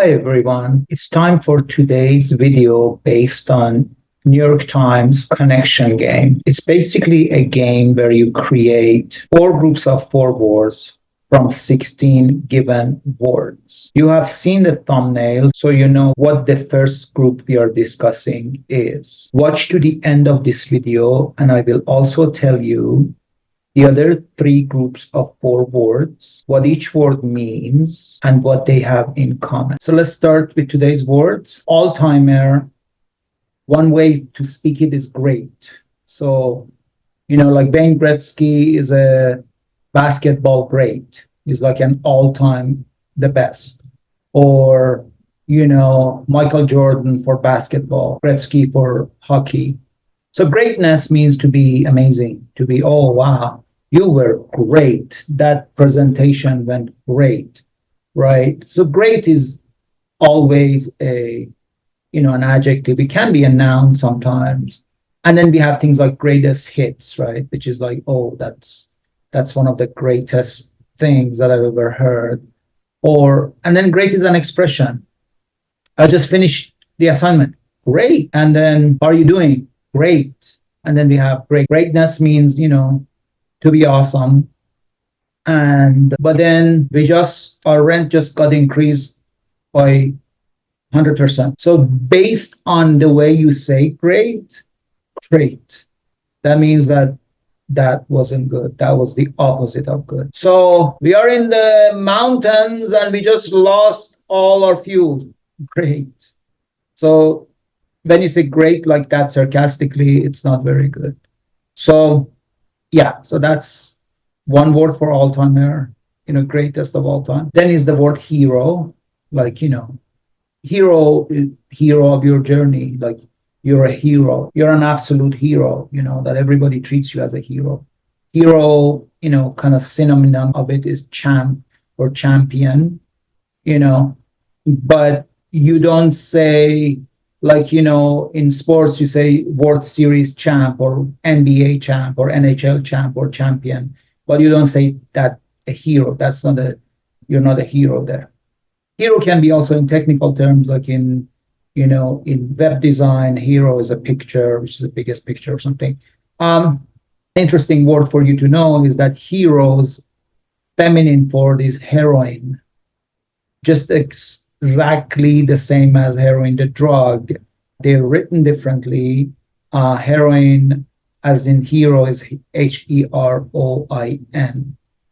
Hi everyone. It's time for today's video based on New York Times connection game. It's basically a game where you create four groups of four words from 16 given words. You have seen the thumbnail, so you know what the first group we are discussing is. Watch to the end of this video, and I will also tell you the other three groups of four words, what each word means, and what they have in common. So let's start with today's words. All-timer, one way to speak it is great. So, like Wayne Gretzky is a basketball great. He's like an all-time the best. Or, Michael Jordan for basketball, Gretzky for hockey. So greatness means to be amazing, to be, oh, wow, you were great. That presentation went great, right? So great is always an adjective. It can be a noun sometimes. And then we have things like greatest hits, right? Which is like, oh, that's one of the greatest things that I've ever heard. And then great is an expression. I just finished the assignment. Great. And then how are you doing? Great. And then we have great. Greatness means, to be awesome. But then our rent just got increased by 100%. So based on the way you say great, that means that wasn't good. That was the opposite of good. So we are in the mountains and we just lost all our fuel. Great. So when you say great like that sarcastically, it's not very good. So so that's one word for all-timer, greatest of all time. Then is the word hero, like, hero of your journey, like you're a hero. You're an absolute hero, that everybody treats you as a hero. Hero, kind of synonym of it is champ or champion, but you don't say, like, in sports, you say World Series champ or NBA champ or NHL champ or champion, but you don't say that a hero. You're not a hero there. Hero can be also in technical terms, like in web design, hero is a picture, which is the biggest picture or something. Interesting word for you to know is that heroes, feminine form is heroine, just exactly the same as heroin, the drug. They're written differently. Heroin, as in hero, is Heroin.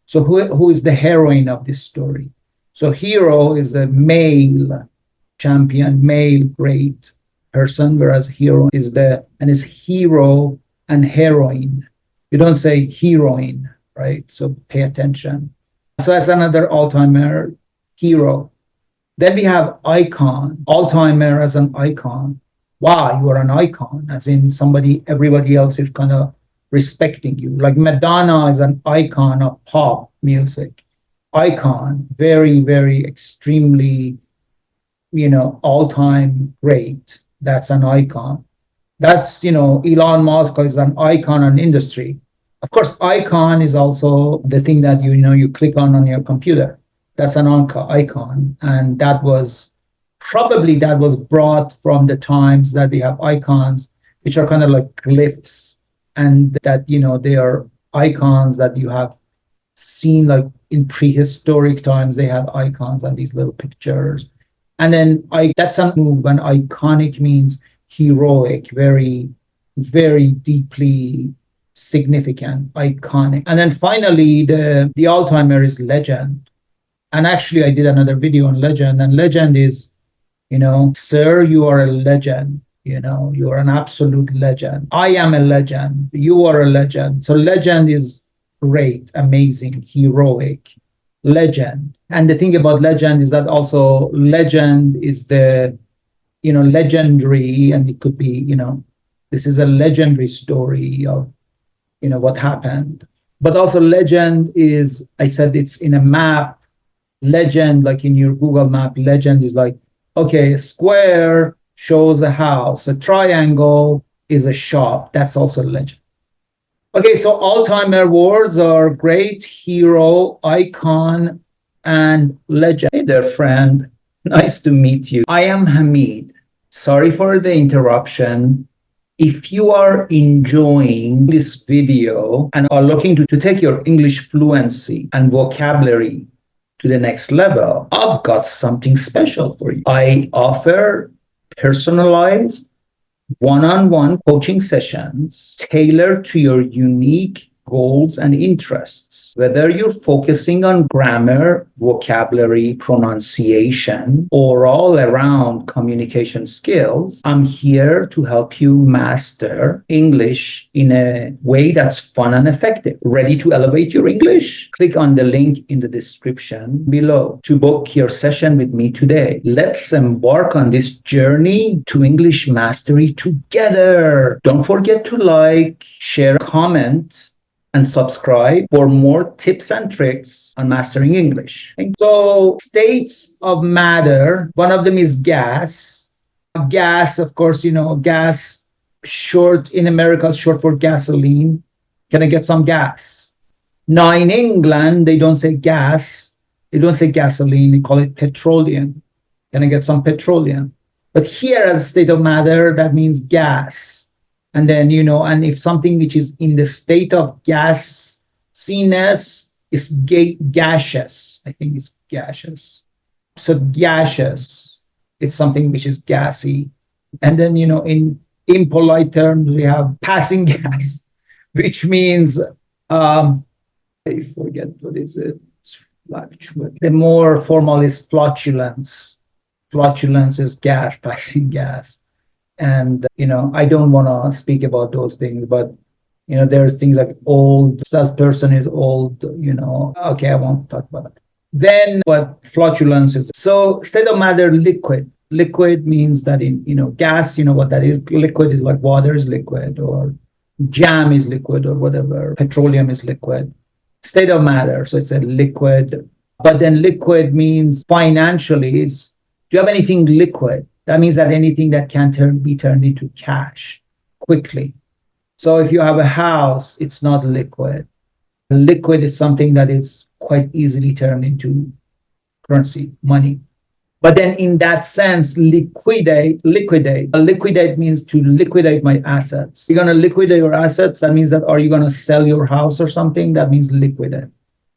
So who is the heroine of this story? So hero is a male champion, male great person, whereas hero is hero and heroine. You don't say heroine, right? So pay attention. So that's another all-timer, hero. Then we have icon, all-timer as an icon. Wow, you are an icon, as in everybody else is kind of respecting you. Like Madonna is an icon of pop music. Icon, very, very extremely, all-time great. That's an icon. That's, Elon Musk is an icon on industry. Of course, icon is also the thing that you click on your computer. That's an icon. And that was brought from the times that we have icons, which are kind of like glyphs. And that, they are icons that you have seen, like in prehistoric times, they had icons and these little pictures. And then that's a move. And iconic means heroic, very, very deeply significant, iconic. And then finally, the all-timer is legend. And actually, I did another video on legend, and legend is, sir, you are a legend. You are an absolute legend. I am a legend. You are a legend. So legend is great, amazing, heroic, legend. And the thing about legend is that also legend is the, legendary, and it could be, this is a legendary story of, what happened. But also legend is, I said it's in a map. Legend, like in your Google map, legend is like, okay, a square shows a house, a triangle is a shop. That's also legend. Okay, so all-timer words are great, hero, icon, and legend. Hey there, friend. Nice to meet you. I am Hamid. Sorry for the interruption. If you are enjoying this video and are looking to take your English fluency and vocabulary to the next level, I've got something special for you. I offer personalized one-on-one coaching sessions tailored to your unique goals and interests. Whether you're focusing on grammar, vocabulary, pronunciation, or all around communication skills, I'm here to help you master English in a way that's fun and effective. Ready to elevate your English? Click on the link in the description below to book your session with me today. Let's embark on this journey to English mastery together. Don't forget to like, share, comment, and subscribe for more tips and tricks on mastering English. So, states of matter, one of them is gas. Gas, of course, gas, short in America, short for gasoline. Can I get some gas? Now, in England, they don't say gas, they don't say gasoline, they call it petroleum. Can I get some petroleum? But here, as a state of matter, that means gas. And then, and if something which is in the state of gasiness is gaseous, I think it's gaseous. So gaseous, it's something which is gassy. And then, in impolite terms, we have passing gas, which means, I forget what is it. The more formal is flatulence. Flatulence is gas, passing gas. And, I don't want to speak about those things, but, there's things like old, that person is old, okay, I won't talk about it. Then what flatulence is. So state of matter, liquid. Liquid means that in, gas, what that is. Liquid is like water is liquid, or jam is liquid, or whatever. Petroleum is liquid. State of matter, so it's a liquid. But then liquid means financially is, do you have anything liquid? That means that anything that can be turned into cash quickly. So if you have a house, it's not liquid. Liquid is something that is quite easily turned into currency, money. But then in that sense, liquidate means to liquidate my assets. You're going to liquidate your assets. That means that, are you going to sell your house or something? That means liquidate.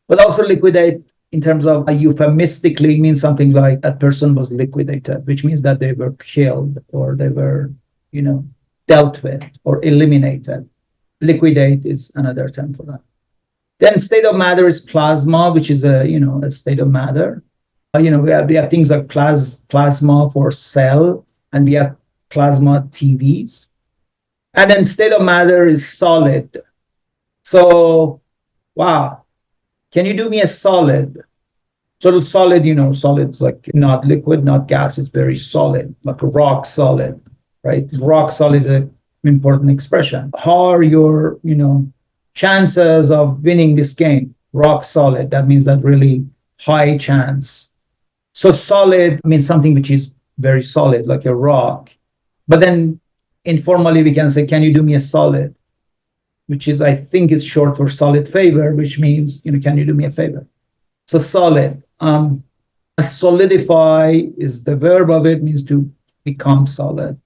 But also liquidate in terms of euphemistically means something like that person was liquidated, which means that they were killed or they were, dealt with or eliminated. Liquidate is another term for that. Then state of matter is plasma, which is a state of matter. We have things like plasma for cell, and we have plasma TVs. And then state of matter is solid. So, wow. Can you do me a solid? So solid, solid is like not liquid, not gas, it's very solid, like rock solid, right? Rock solid is an important expression. How are your, chances of winning this game? Rock solid, that means that really high chance. So solid means something which is very solid, like a rock. But then informally we can say, can you do me a solid? Which is, I think, is short for solid favor, which means, can you do me a favor? So solid. Solidify is the verb of it, means to become solid.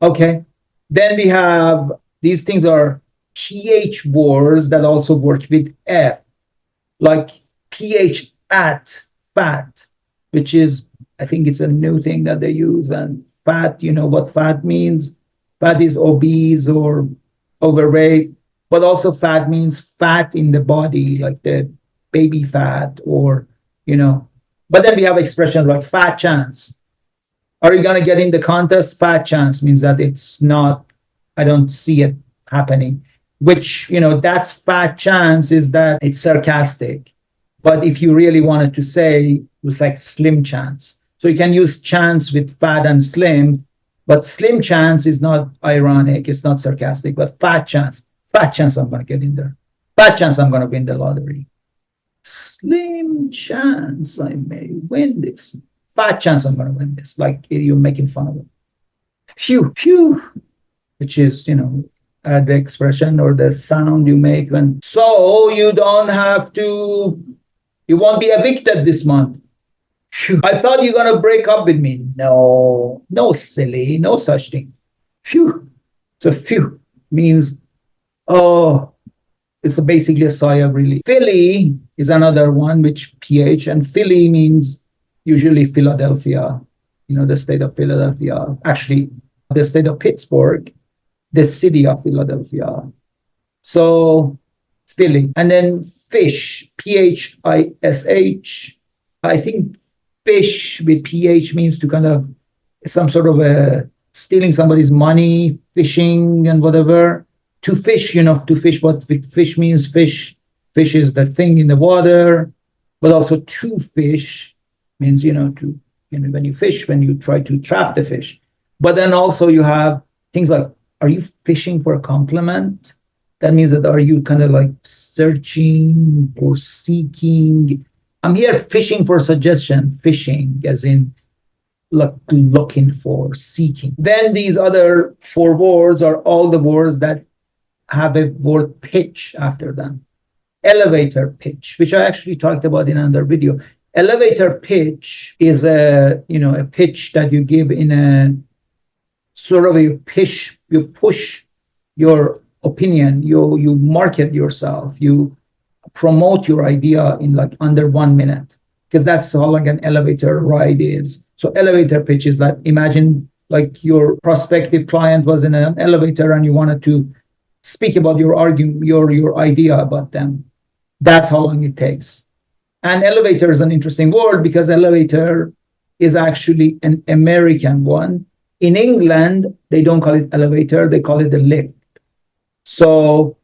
Okay. Then we have, these things are PH words that also work with F, like PH at, fat, which is, I think it's a new thing that they use. And fat, what fat means? Fat is obese or overweight. But also fat means fat in the body, like the baby fat or, But then we have expressions like fat chance. Are you going to get in the contest? Fat chance means that it's not, I don't see it happening. Which, that's fat chance is that it's sarcastic. But if you really wanted to say, it's like slim chance. So you can use chance with fat and slim, but slim chance is not ironic, it's not sarcastic, but fat chance I'm going to get in there. Fat chance I'm going to win the lottery. Slim chance I may win this. Fat chance I'm going to win this. Like you're making fun of it. Phew, which is, the expression or the sound you make when, so you don't have to, you won't be evicted this month. Phew. I thought you're going to break up with me. No, no, silly, no such thing. Phew. So phew means, oh, it's basically a sigh of relief. Philly is another one, which PH, and Philly means usually Philadelphia, the state of Philadelphia. Actually, the state of Pittsburgh, the city of Philadelphia. So Philly. And then fish, Phish. I think fish with PH means to kind of some sort of a stealing somebody's money, fishing and whatever. To fish, to fish, what fish means, fish. Fish is the thing in the water, but also to fish means, when you fish, when you try to trap the fish. But then also you have things like, are you fishing for a compliment? That means that are you kind of like searching or seeking? I'm here fishing for suggestion, fishing as in looking for, seeking. Then these other 4 words are all the words that have a word pitch after them. Elevator pitch, which I actually talked about in another video. Elevator pitch is a pitch that you give in a sort of you push your opinion, you market yourself, you promote your idea in like under 1 minute, because that's how like an elevator ride is. So elevator pitch is that, imagine like your prospective client was in an elevator and you wanted to speak about your argument, your idea about them. That's how long it takes. And elevator is an interesting word because elevator is actually an American one. In England, they don't call it elevator, they call it the lift. So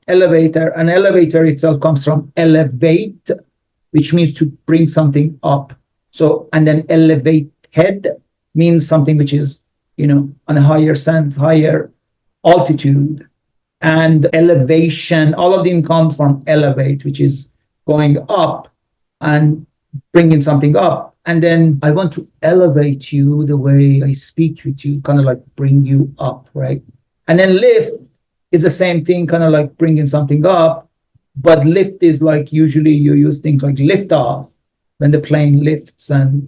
elevator, an elevator itself comes from elevate, which means to bring something up. So, and then elevated means something which is, on a higher sense, higher altitude. And elevation, all of them come from elevate, which is going up and bringing something up. And then I want to elevate you the way I speak with you, kind of like bring you up, right? And then lift is the same thing, kind of like bringing something up. But lift is like usually you use things like lift off when the plane lifts, and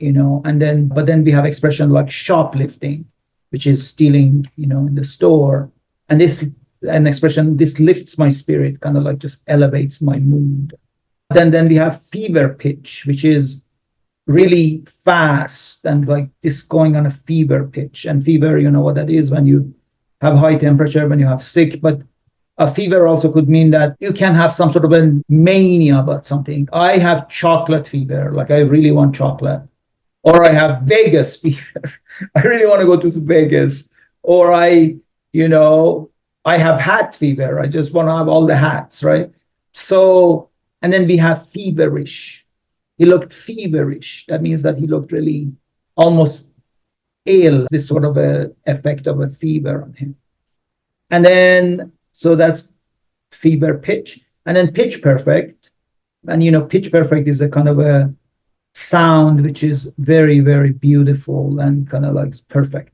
but then we have expression like shoplifting, which is stealing, in the store. And an expression, this lifts my spirit, kind of like just elevates my mood. Then we have fever pitch, which is really fast and like this going on a fever pitch. And fever, you know what that is, when you have high temperature, when you have sick. But a fever also could mean that you can have some sort of a mania about something. I have chocolate fever, like I really want chocolate. Or I have Vegas fever. I really want to go to Vegas. Or I have hat fever. I just want to have all the hats, right? So, and then we have feverish. He looked feverish. That means that he looked really almost ill, this sort of a effect of a fever on him. And then, so that's fever pitch. And then pitch perfect. And, pitch perfect is a kind of a sound which is very, very beautiful and kind of like perfect.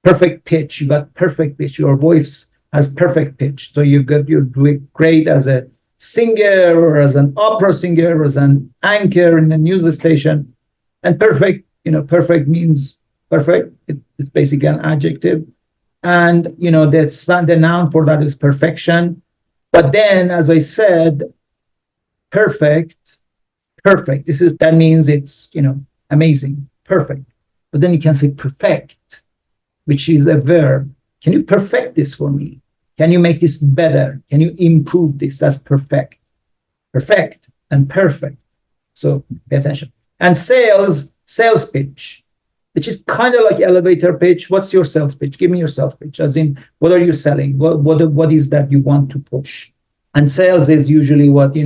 Perfect pitch. You got perfect pitch. Your voice has perfect pitch. So you're doing great as a singer or as an opera singer or as an anchor in a news station. And perfect, perfect means perfect. It's basically an adjective. And, the noun for that is perfection. But then, as I said, perfect. That means it's, amazing, perfect. But then you can say perfect, which is a verb. Can you perfect this for me? Can you make this better? Can you improve this? That's perfect. Perfect and perfect. So pay attention. And sales pitch, which is kind of like elevator pitch. What's your sales pitch? Give me your sales pitch. As in, what are you selling? What is that you want to push? And sales is usually what,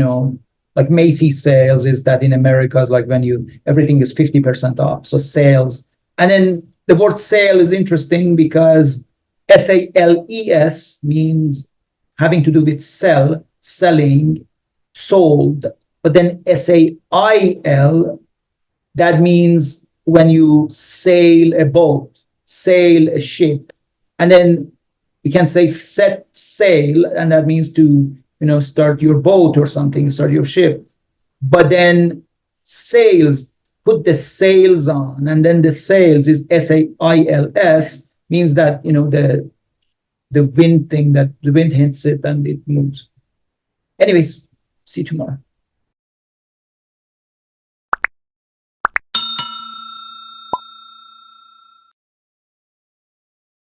like Macy's sales is that in America is like when everything is 50% off. So sales. And then the word sale is interesting because SALES means having to do with sell, selling, sold. But then SAIL, that means when you sail a boat, sail a ship. And then you can say set sail, and that means to, start your boat or something, start your ship. But then sales, put the sails on, and then the sails is sails, means that the wind thing, that the wind hits it and it moves. Anyways, see you tomorrow.